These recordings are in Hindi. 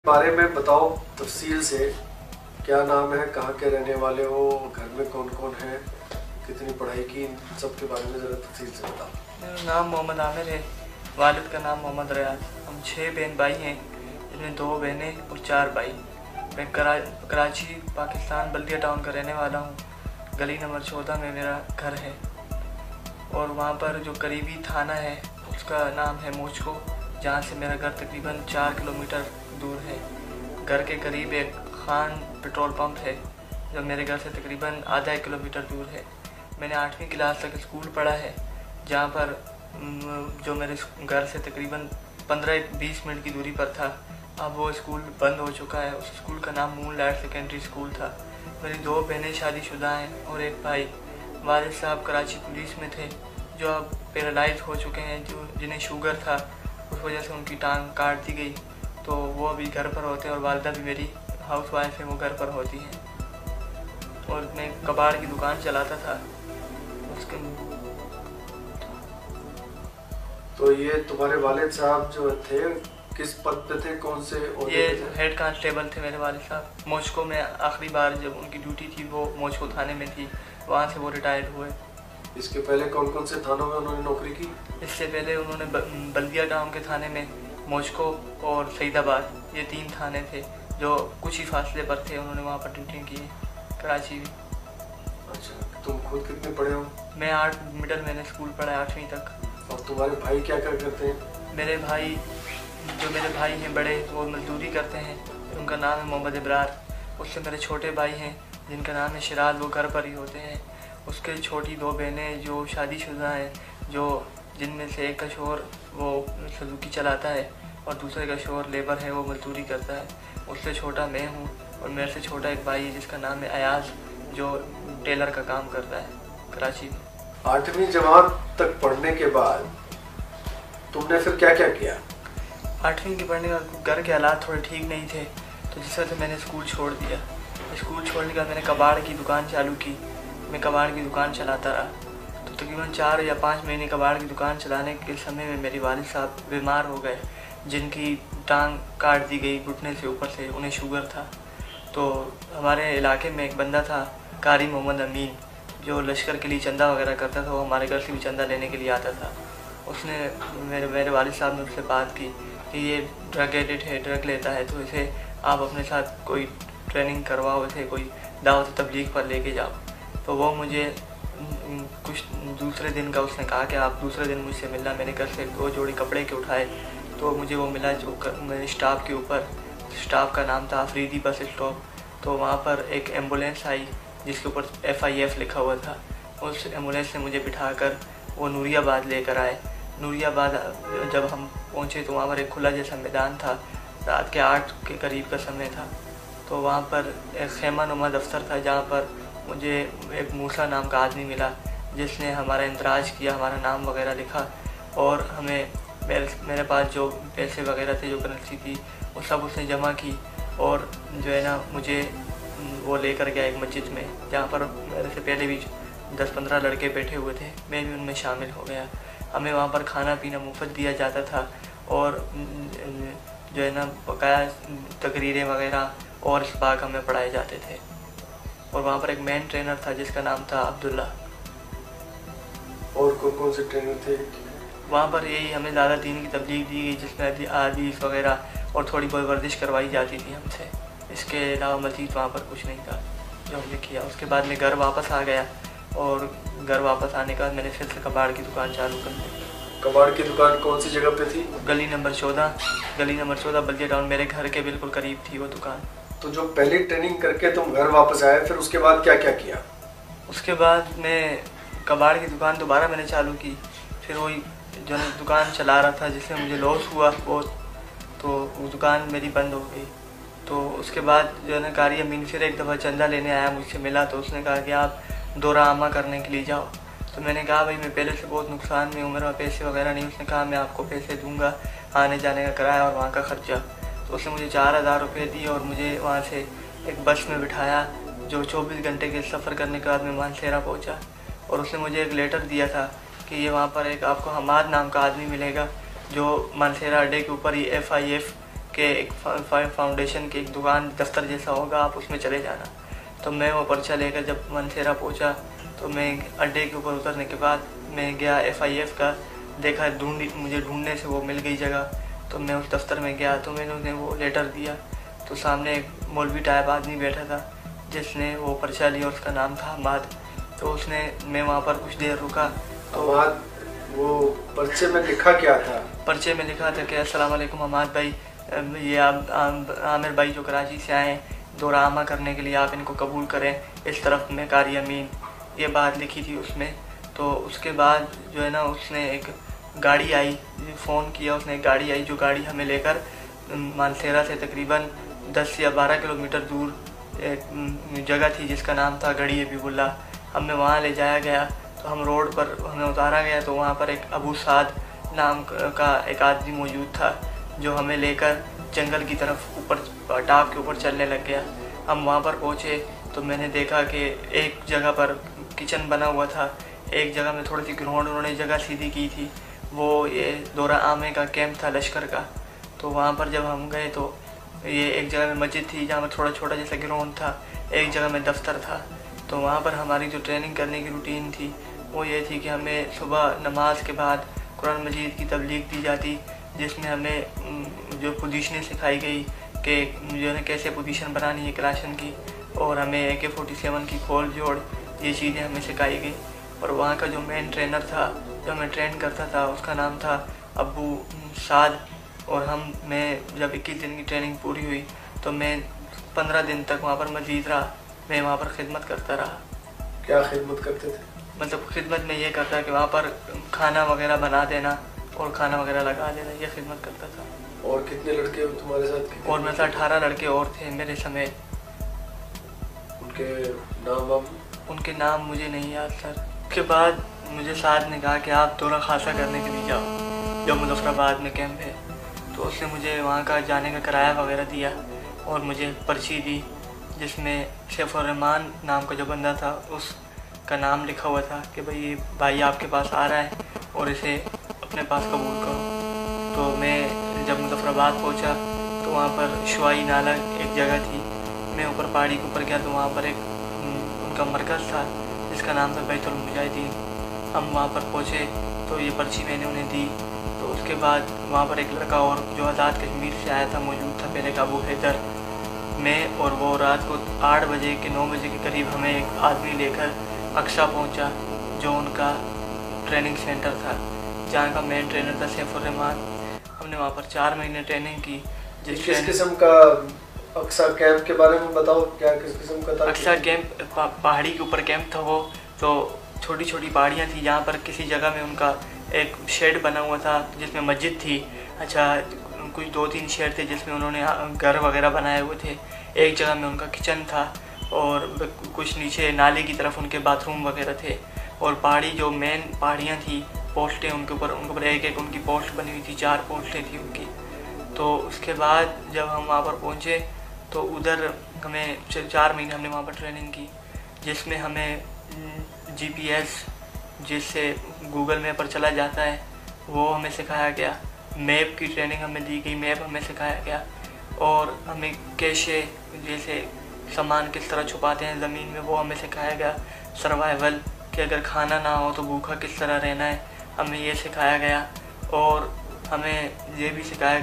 बारे में बताओ तफसील से। क्या नाम है, कहाँ के रहने वाले हो, घर में कौन कौन है, कितनी पढ़ाई की, इन सब के बारे में ज़रा तफसील से बताओ। मेरा नाम मोहम्मद आमिर है। वालिद का नाम मोहम्मद रियाज। हम 6 बहन भाई हैं, जिनमें 2 बहनें और 4 भाई। मैं कराची पाकिस्तान बल्दिया टाउन का रहने वाला हूँ। गली नंबर 14 में मेरा घर है और वहाँ पर जो करीबी थाना है उसका नाम है मोचको, जहाँ से मेरा घर तकरीबन 4 किलोमीटर दूर है। घर के करीब एक खान पेट्रोल पंप है जो मेरे घर से तकरीबन आधा 1 किलोमीटर दूर है। मैंने 8वीं क्लास तक स्कूल पढ़ा है, जहाँ पर जो मेरे घर से तकरीबन 15-20 मिनट की दूरी पर था। अब वो स्कूल बंद हो चुका है। उस स्कूल का नाम मून लाइट सेकेंडरी स्कूल था। मेरी 2 बहनें शादीशुदा हैं और एक भाई। वालिद साहब कराची पुलिस में थे, जो अब पैरालाइज हो चुके हैं, जो जिन्हें शुगर था, उस वजह से उनकी टांग काट दी गई। तो वो अभी घर पर होते हैं और वालिदा भी मेरी हाउस वाइफ है, वो घर पर होती हैं। और मैं कबाड़ की दुकान चलाता था उसके। तो ये तुम्हारे वालिद साहब जो थे किस पद पे थे, कौन से ये हेड कांस्टेबल थे मेरे वालिद साहब। मोचको में आखिरी बार जब उनकी ड्यूटी थी वो मोचको थाने में थी, वहाँ से वो रिटायर्ड हुए। इसके पहले कौन कौन से थानों में उन्होंने नौकरी की? इससे पहले उन्होंने बल्दिया टाउन के थाने में, मोचको और सईदाबाद, ये 3 थाने थे जो कुछ ही फासले पर थे। उन्होंने वहाँ पर ड्यूटी की, कराची भी। अच्छा, तुम खुद कितने पढ़े हो? मैं 8 मिडिल मैंने स्कूल पढ़ा है 8वीं तक। और तुम्हारे भाई क्या क्या करते हैं? मेरे भाई हैं बड़े, वो मजदूरी करते हैं। उनका नाम है मोहम्मद इब्रार। उससे मेरे छोटे भाई हैं जिनका नाम है शिराज, वो घर पर ही होते हैं। उसके छोटी 2 बहनें जो शादीशुदा हैं, जिनमें से एक का शोहर वो सुजुकी चलाता है और दूसरे का शोहर लेबर है, वो मजदूरी करता है। उससे छोटा मैं हूँ और मेरे से छोटा एक भाई है जिसका नाम है अयाज, जो टेलर का काम करता है कराची में। 8वीं जमात तक पढ़ने के बाद तुमने फिर क्या क्या किया? 8वीं के पढ़ने के बाद घर के हालात थोड़े ठीक नहीं थे, तो जिस वजह से मैंने स्कूल छोड़ दिया। स्कूल छोड़ने के बाद मैंने कबाड़ की दुकान चालू की। मैं कबाड़ की दुकान चलाता रहा, तो तकरीबन 4 या 5 महीने कबाड़ की दुकान चलाने के समय में मेरे वालिद साहब बीमार हो गए, जिनकी टांग काट दी गई घुटने से ऊपर से। उन्हें शुगर था। तो हमारे इलाके में एक बंदा था कारी मोहम्मद अमीन, जो लश्कर के लिए चंदा वगैरह करता था। वो हमारे घर से भी चंदा लेने के लिए आता था। उसने मेरे वालिद साहब ने उससे बात की कि ये ड्रग एडिक्ट है, ड्रग लेता है, तो इसे आप अपने साथ कोई ट्रेनिंग करवाओ, इसे कोई दावत तबलीग पर लेके जाओ। तो वो मुझे कुछ दूसरे दिन का उसने कहा कि आप दूसरे दिन मुझसे मिलना। मेरे घर से 2 जोड़ी कपड़े के उठाए, तो मुझे वो मिला जो मेरे स्टाफ के ऊपर। स्टाफ का नाम था अफरीदी बस स्टॉप। तो वहाँ पर एक एम्बुलेंस आई जिसके ऊपर FIF लिखा हुआ था। उस एम्बुलेंस ने मुझे बिठाकर वो नूरियाबाद लेकर आए। नूरियाबाद जब हम पहुँचे तो वहाँ पर एक खुला जैसा मैदान था। रात के 8 के करीब का समय था। तो वहाँ पर एक खेमा नुमा दफ्तर था, जहाँ पर मुझे एक मूसा नाम का आदमी मिला, जिसने हमारा इंतराज किया, हमारा नाम वगैरह लिखा और हमें मेरे पास जो पैसे वगैरह थे, जो करेंसी थी, वो सब उसने जमा की। और जो है ना, मुझे वो लेकर गया एक मस्जिद में, जहाँ पर मेरे से पहले भी 10-15 लड़के बैठे हुए थे। मैं भी उनमें शामिल हो गया। हमें वहाँ पर खाना पीना मुफ्त दिया जाता था और जो है ना, बकाया तकरीरें वगैरह और इसबाक हमें पढ़ाए जाते थे। और वहाँ पर एक मेन ट्रेनर था जिसका नाम था अब्दुल्ला। और कौन कौन से ट्रेनर थे? वहाँ पर यही हमें ज़्यादा दीन की तबलीग दी गई, जिसमें हदीस वगैरह और थोड़ी बहुत वर्जिश करवाई जाती थी हमसे। इसके अलावा मज़ीद वहाँ पर कुछ नहीं था जो हमने किया। उसके बाद मैं घर वापस आ गया और घर वापस आने के बाद मैंने फिर से कबाड़ की दुकान चालू कर दी। कबाड़ की दुकान कौन सी जगह पे थी? गली नंबर 14 बल्दिया टाउन, मेरे घर के बिल्कुल करीब थी वो दुकान। तो जो पहली ट्रेनिंग करके तुम घर वापस आए, फिर उसके बाद क्या क्या किया? उसके बाद मैं कबाड़ की दुकान दोबारा मैंने चालू की। फिर वही जो दुकान चला रहा था जिसमें मुझे लॉस हुआ बहुत, तो वो दुकान मेरी बंद हो गई। तो उसके बाद जो है ना, कारी अमीन फिर एक दफ़ा चंदा लेने आया, मुझसे मिला। तो उसने कहा कि आप दौरा आमा करने के लिए जाओ। तो मैंने कहा भाई मैं पहले से बहुत नुकसान में हूँ, मेरे पास पैसे वगैरह नहीं। उसने कहा मैं आपको पैसे दूंगा, आने जाने का किराया और वहाँ का ख़र्चा। तो उसने मुझे 4000 रुपये दिए और मुझे वहाँ से एक बस में बिठाया, जो 24 घंटे के सफ़र करने के बाद मैं मानसेरा पहुँचा। और उसने मुझे एक लेटर दिया था कि ये वहाँ पर एक आपको हमाद नाम का आदमी मिलेगा, जो मानसेरा अड्डे के ऊपर ही FIF कि एक फाउंडेशन की एक दुकान दफ्तर जैसा होगा, आप उसमें चले जाना। तो मैं वो पर्चा लेकर जब मानसेरा पहुंचा तो मैं अड्डे के ऊपर उतरने के बाद मैं गया FIF का, देखा मुझे ढूंढने से वो मिल गई जगह। तो मैं उस दफ्तर में गया तो मैंने उन्हें वो लेटर दिया। तो सामने एक मौलवी टाइप आदमी बैठा था जिसने वो पर्चा लिया, उसका नाम था हमाद। तो मैं वहाँ पर कुछ देर रुका। तो वो पर्चे में लिखा क्या था? पर्चे में लिखा था कि अस्सलाम वालेकुम हमाद भाई, ये आप आमिर भाई जो कराची से आए दौरा आमा करने के लिए, आप इनको कबूल करें, इस तरफ में कारी अमीन, ये बात लिखी थी उसमें। तो उसके बाद जो है ना, उसने एक गाड़ी आई, फ़ोन किया, उसने एक गाड़ी आई जो गाड़ी हमें लेकर मानसेरा से तकरीबन 10 या 12 किलोमीटर दूर एक जगह थी जिसका नाम था गढ़ी हबीबुल्ला। हमें वहाँ ले जाया गया। तो हम रोड पर हमें उतारा गया तो वहाँ पर एक अबू साद नाम का एक आदमी मौजूद था जो हमें लेकर जंगल की तरफ ऊपर टाप के ऊपर चलने लग गया। हम वहाँ पर पहुँचे तो मैंने देखा कि एक जगह पर किचन बना हुआ था, एक जगह में थोड़ी सी ग्राउंड उन्होंने जगह सीधी की थी, वो ये दौरा आमे का कैंप था लश्कर का। तो वहाँ पर जब हम गए तो ये एक जगह में मस्जिद थी जहाँ पर थोड़ा छोटा जैसा ग्राउंड था, एक जगह में दफ्तर था। तो वहाँ पर हमारी जो ट्रेनिंग करने की रूटीन थी वो ये थी कि हमें सुबह नमाज के बाद कुरान मजीद की तबलीग दी जाती, जिसमें हमें जो पोजीशनें सिखाई गई कि जो है कैसे पोजीशन बनानी है क्लाशन की, और हमें AK-47 की खोल जोड़, ये चीज़ें हमें सिखाई गई। और वहाँ का जो मेन ट्रेनर था जो हमें ट्रेन करता था उसका नाम था अबू साद। और मैं जब 21 दिन की ट्रेनिंग पूरी हुई तो मैं 15 दिन तक वहाँ पर मजीद रहा, मैं वहाँ पर खिदमत करता रहा। क्या खिदमत करते थे? मतलब खिदमत में ये करता कि वहाँ पर खाना वगैरह बना देना और खाना वगैरह लगा देना, ये खिदमत करता था। और कितने लड़के तुम्हारे साथ? और मेरे साथ 18 लड़के और थे मेरे समेत। उनके नाम मुझे नहीं याद सर। उसके बाद मुझे साथ ने कहा कि आप दौरा खासा करने के लिए जाओ जो मुजफ्फराबाद में कैंप है। तो उसने मुझे वहाँ का जाने का किराया वगैरह दिया और मुझे पर्ची दी जिसमें सैफुर्रहमान नाम का जो बंदा था उसका नाम लिखा हुआ था कि भाई आपके पास आ रहा है और इसे अपने पास कबूल करो। तो मैं जब मुजफ्फराबाद पहुँचा तो वहाँ पर शुआई नाला एक जगह थी, मैं ऊपर पहाड़ी के ऊपर गया तो वहाँ पर एक उनका मरकज़ था जिसका नाम था बैतुल मुजाहिदीन। हम वहाँ पर पहुँचे तो ये पर्ची मैंने उन्हें दी। तो उसके बाद वहाँ पर एक लड़का और जो आज़ाद कश्मीर से आया था मौजूद था, पहले का अबू हैदर। मैं और वो रात को 8 बजे के 9 बजे के करीब हमें एक आदमी लेकर अक्सा पहुँचा जो उनका ट्रेनिंग सेंटर था जहाँ का मेन ट्रेनर था सैफुर्रहमान। हमने वहाँ पर 4 महीने ट्रेनिंग की। किस किस्म का अक्सा कैंप के बारे में बताओ, क्या किस किस्म का था? अक्सा कैंप पहाड़ी के ऊपर कैंप था वो। तो छोटी छोटी पहाड़ियाँ थी जहाँ पर किसी जगह में उनका एक शेड बना हुआ था जिसमें मस्जिद थी। अच्छा, कुछ 2-3 शेड थे जिसमें उन्होंने घर वगैरह बनाए हुए थे। एक जगह में उनका किचन था और कुछ नीचे नाले की तरफ उनके बाथरूम वगैरह थे। और पहाड़ी जो मेन पहाड़ियाँ थी, पोस्टें उनके ऊपर एक उनकी पोस्ट बनी हुई थी, 4 पोस्टें थी उनकी। तो उसके बाद जब हम वहाँ पर पहुँचे तो उधर हमें 4 महीने हमने वहाँ पर ट्रेनिंग की जिसमें हमें GPS जिससे गूगल मैप पर चला जाता है वो हमें सिखाया गया। मैप की ट्रेनिंग हमें दी गई, मैप हमें सिखाया गया। और हमें कैशे जैसे सामान किस तरह छुपाते हैं ज़मीन में वो हमें सिखाया गया। सर्वाइवल कि अगर खाना ना हो तो भूखा किस तरह रहना है हमें ये सिखाया गया। और हमें ये भी सिखाया,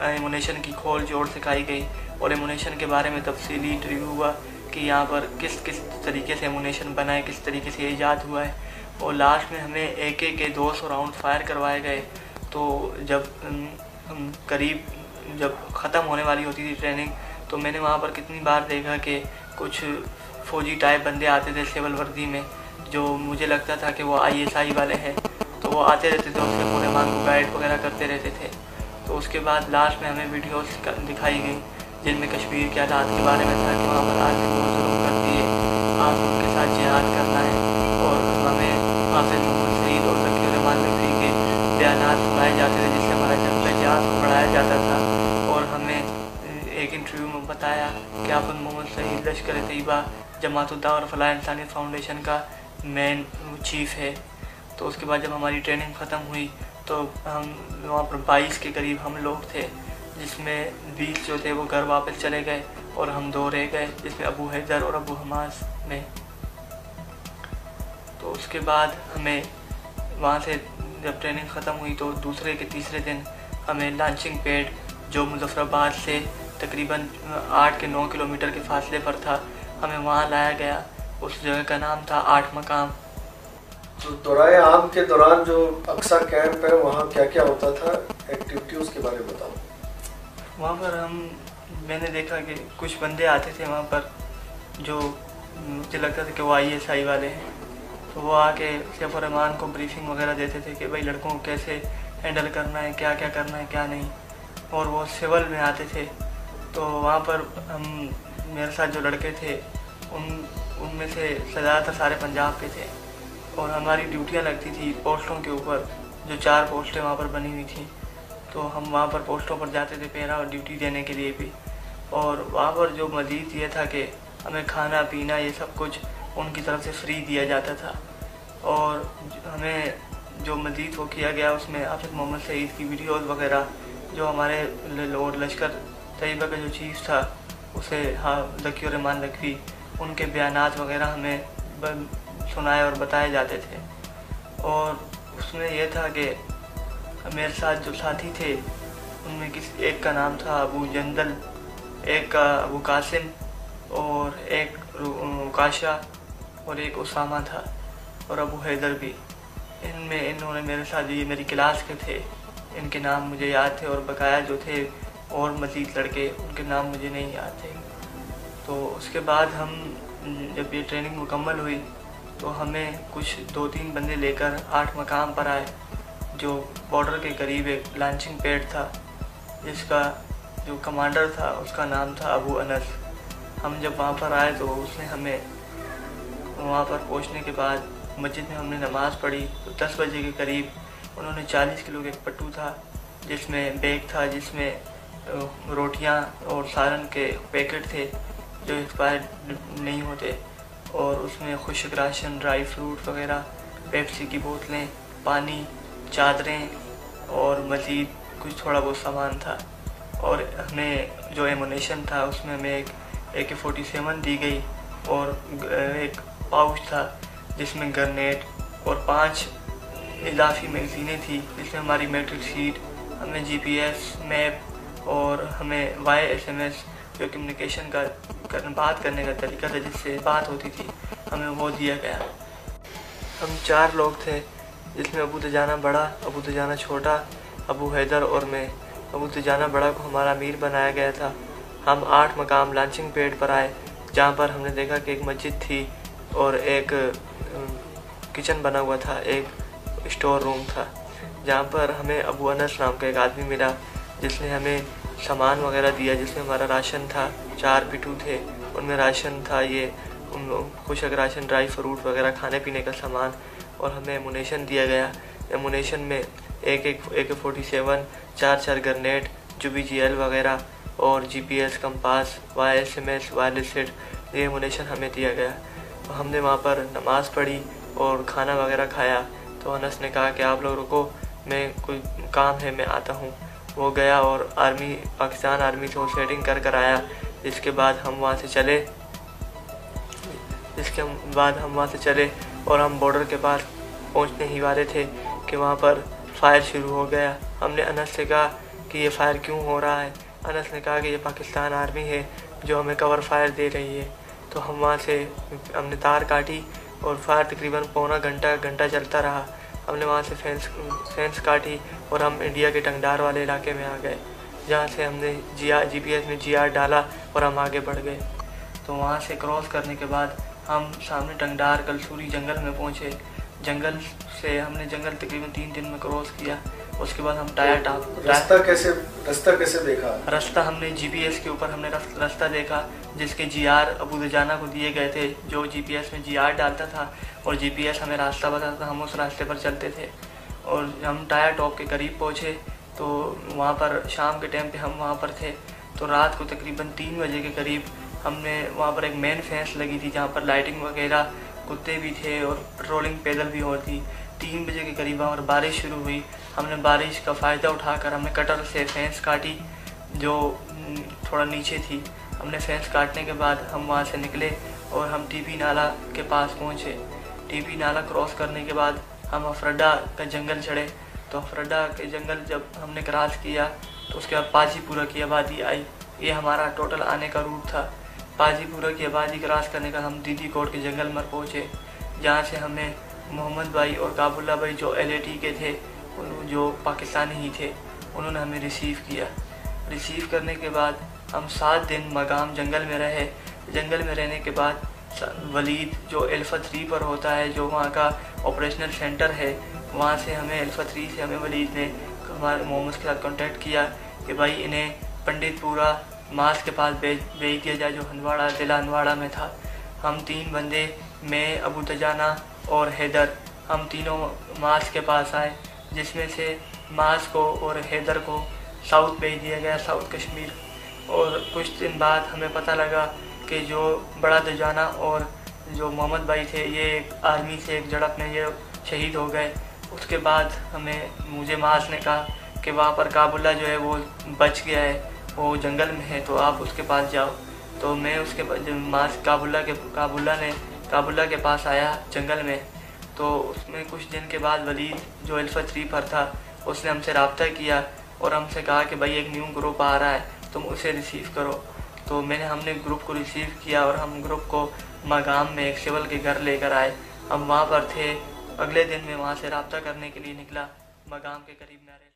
एमुनेशन की खोल जोड़ सिखाई गई और एमुनेशन के बारे में तफसीली इंटरव्यू हुआ कि यहाँ पर किस किस तरीके से एमुनेशन बना है, किस तरीके से ईजाद हुआ है। और लास्ट में हमें AK के 200 राउंड फायर करवाए गए। तो जब करीब जब ख़त्म होने वाली होती थी ट्रेनिंग तो मैंने वहाँ पर कितनी बार देखा कि कुछ फ़ौजी टाइप बंदे आते थे सिविल वर्दी में, जो मुझे लगता था कि वो ISI वाले हैं। तो वो आते रहते थे, उसके पूरे मान को गाइड वगैरह करते रहते थे। तो उसके बाद लास्ट में हमें वीडियोस दिखाई गई जिनमें कश्मीर के हालात के बारे में था कि वहाँ पर आके बहुत जुल्म करती है, आप उनके साथ जिहाद करना है। और हमें हाफिज़ मोहम्मद सईद और ज़की रहमान नकवी के बयानात सुनाए जाते थे जिससे हमारा जज्बा को बढ़ाया जाता था। और हमें एक इंटरव्यू में बताया कि हाफिज़ मोहम्मद सईद लश्कर तैयबा जमात-उद-दावा और फलाह इंसानियत फाउंडेशन का मेन चीफ़ है। तो उसके बाद जब हमारी ट्रेनिंग ख़त्म हुई तो हम वहाँ पर 22 के करीब हम लोग थे जिसमें 20 जो थे वो घर वापस चले गए और हम 2 रह गए, जिसमें अबू हैदर और अबू हमास में। तो उसके बाद हमें वहाँ से जब ट्रेनिंग ख़त्म हुई तो दूसरे के तीसरे दिन हमें लॉन्चिंग पैड, जो मुजफ्फराबाद से तकरीबन 8 के 9 किलोमीटर के फासले पर था, हमें वहाँ लाया गया। उस जगह का नाम था 8 मकाम। तो दौराए आम के दौरान जो अक्सा कैंप है वहाँ क्या क्या होता था, एक्टिविटी उसके बारे में बताओ। वहाँ पर मैंने देखा कि कुछ बंदे आते थे वहाँ पर जो मुझे लगता था कि वो ISI वाले हैं। तो वो आके सैफ उर रहमान को ब्रीफिंग वगैरह देते थे कि भाई लड़कों को कैसे हैंडल करना है, क्या क्या करना है क्या नहीं। और वो सिविल में आते थे। तो वहाँ पर मेरे साथ जो लड़के थे उनमें से ज़्यादातर सारे पंजाब के थे और हमारी ड्यूटियाँ लगती थी पोस्टों के ऊपर, जो 4 पोस्टें वहाँ पर बनी हुई थी। तो हम वहाँ पर पोस्टों पर जाते थे पहरा और ड्यूटी देने के लिए भी। और वहाँ पर जो मज़ीद ये था कि हमें खाना पीना ये सब कुछ उनकी तरफ से फ्री दिया जाता था। और हमें जो मज़ीद वो किया गया उसमें हाफिज़ मोहम्मद सईद की वीडियोज़ वगैरह, जो हमारे लश्कर तैयबा का जो चीफ़ था उसे ज़की उर रहमान लखवी, उनके बयानात वगैरह हमें सुनाए और बताए जाते थे। और उसमें यह था कि मेरे साथ जो साथी थे उनमें एक का नाम था अबू जंदल, एक का अबू कासिम और एक उकाशा और एक उसामा था और अबू हैदर भी। इन्होंने मेरे साथ जो ये मेरी क्लास के थे इनके नाम मुझे याद थे और बकाया जो थे और मज़ीद लड़के उनके नाम मुझे नहीं याद थे। तो उसके बाद हम जब ये ट्रेनिंग मुकम्मल हुई तो हमें कुछ 2-3 बंदे लेकर 8 मकाम पर आए, जो बॉर्डर के करीब एक लॉन्चिंग पैड था जिसका जो कमांडर था उसका नाम था अबू अनस। हम जब वहाँ पर आए तो उसने हमें वहाँ पर पहुँचने के बाद मस्जिद में हमने नमाज़ पढ़ी। तो 10 बजे के करीब उन्होंने 40 किलो का एक पट्टू था जिसमें बैग था, जिसमें रोटियाँ और सालन के पैकेट थे जो एक्सपायर नहीं होते, और उसमें खुश्क राशन, ड्राई फ्रूट वगैरह, पेप्सी की बोतलें, पानी, चादरें और मज़ीद कुछ थोड़ा बहुत सामान था। और हमें जो एमुनेशन था उसमें हमें एक AK-47 दी गई और एक पाउच था जिसमें ग्रेनेड और 5 इजाफी मैगज़ीनें थी, जिसमें हमारी मेट्रिक शीट, हमें GPS मैप और हमें YSMS जो कम्युनिकेशन का बात करने का तरीका था जिससे बात होती थी, हमें वो दिया गया। हम 4 लोग थे जिसमें अबू तजाना बड़ा, अबू तजाना छोटा, अबू हैदर और मैं। अबू तजाना बड़ा को हमारा अमीर बनाया गया था। हम 8 मकाम लॉन्चिंग पैड पर आए जहाँ पर हमने देखा कि एक मस्जिद थी और एक किचन बना हुआ था, एक स्टोर रूम था, जहाँ पर हमें अबू अनस नाम का एक आदमी मिला जिसने हमें सामान वगैरह दिया, जिसमें हमारा राशन था। 4 पिटू थे, उनमें राशन था, ये खुशक राशन, ड्राई फ्रूट वगैरह, खाने पीने का सामान, और हमें एमुनेशन दिया गया। एमुनेशन में एक AK-47, 4 ग्रेनेड, JBGL वगैरह और GPS, compass, YSMS, wireless set, ये एमुनेशन हमें दिया गया। तो हमने वहाँ पर नमाज़ पढ़ी और खाना वगैरह खाया। तो अनस ने कहा कि आप लोग रुको, मैं कोई काम है, मैं आता हूँ। वो गया और पाकिस्तान आर्मी से वो सेटिंग कर आया। इसके बाद हम वहाँ से चले और हम बॉर्डर के पास पहुँचने ही वाले थे कि वहाँ पर फायर शुरू हो गया। हमने अनस से कहा कि ये फायर क्यों हो रहा है। अनस ने कहा कि ये पाकिस्तान आर्मी है जो हमें कवर फायर दे रही है। तो हम वहाँ से हमने तार काटी और फायर तकरीबन पौना घंटा चलता रहा। हमने वहाँ से फेंस काटी और हम इंडिया के टंगडार वाले इलाके में आ गए, जहाँ से हमने GPS में GR डाला और हम आगे बढ़ गए। तो वहाँ से क्रॉस करने के बाद हम सामने टंगडार कलसूरी जंगल में पहुँचे। जंगल से हमने जंगल तकरीबन 3 दिन में क्रॉस किया। उसके बाद हम रास्ता कैसे देखा? रास्ता हमने GPS के ऊपर हमने रास्ता देखा जिसके GR अबू तजाना को दिए गए थे, जो GPS में GR डालता था और GPS हमें रास्ता बताता था। हम उस रास्ते पर चलते थे और हम टायर टॉप के करीब पहुँचे। तो वहाँ पर शाम के टाइम पे हम वहाँ पर थे। तो रात को तकरीबन 3 बजे के करीब हमने वहाँ पर एक मेन फेंस लगी थी जहाँ पर लाइटिंग वगैरह, कुत्ते भी थे और पेट्रोलिंग पैदल भी होती। 3 बजे के करीब वहाँ पर बारिश शुरू हुई। हमने बारिश का फ़ायदा उठाकर हमने कटर से फेंस काटी जो थोड़ा नीचे थी। हमने फेंस काटने के बाद हम वहाँ से निकले और हम टीपी नाला के पास पहुँचे। टीपी नाला क्रॉस करने के बाद हम अफरड्डा का जंगल चढ़े। तो अफरड्डा के जंगल जब हमने क्रॉस किया तो उसके बाद पाजीपुरा की आबादी आई। ये हमारा टोटल आने का रूट था। पाजीपुरा की आबादी क्रॉस करने का हम दीदी कोट के जंगल में पहुँचे, जहाँ से हमें मोहम्मद भाई और काबुल्ला भाई जो LAT के थे, जो पाकिस्तानी ही थे, उन्होंने हमें रिसीव किया। रिसीव करने के बाद हम 7 दिन मकाम जंगल में रहे। जंगल में रहने के बाद वलीद जो अल्फा 3 पर होता है, जो वहाँ का ऑपरेशनल सेंटर है, वहाँ से हमें अल्फा 3 से हमें वलीद ने हमारे मोहम्मद के साथ कांटेक्ट किया कि भाई इन्हें पंडितपुरा मास के पास भेज दिया जाए, जो हंदवाड़ा ज़िला हंदवाड़ा में था। हम 3 बंदे, मैं, अबू तजाना और हैदर, हम तीनों मास के पास आए, जिसमें से मास को और हैदर को साउथ भेज दिया गया, साउथ कश्मीर। और कुछ दिन बाद हमें पता लगा कि जो बड़ा दजाना और जो मोहम्मद भाई थे, ये आर्मी से एक झड़प में ये शहीद हो गए। उसके बाद मुझे मास ने कहा कि वहाँ पर काबुल्ला जो है वो बच गया है, वो जंगल में है, तो आप उसके पास जाओ। तो मैं उसके मास काबुल्ला के पास आया जंगल में। तो उसमें कुछ दिन के बाद वलीद जो अल्फा 3 पर था, उसने हमसे रब्ता किया और हमसे कहा कि भाई एक न्यू ग्रुप आ रहा है, तुम उसे रिसीव करो। तो हमने ग्रुप को रिसीव किया और हम ग्रुप को मकाम में एक सिविल के घर लेकर आए। हम वहाँ पर थे। अगले दिन मैं वहाँ से रब्ता करने के लिए निकला, मकाम के करीब न रहे।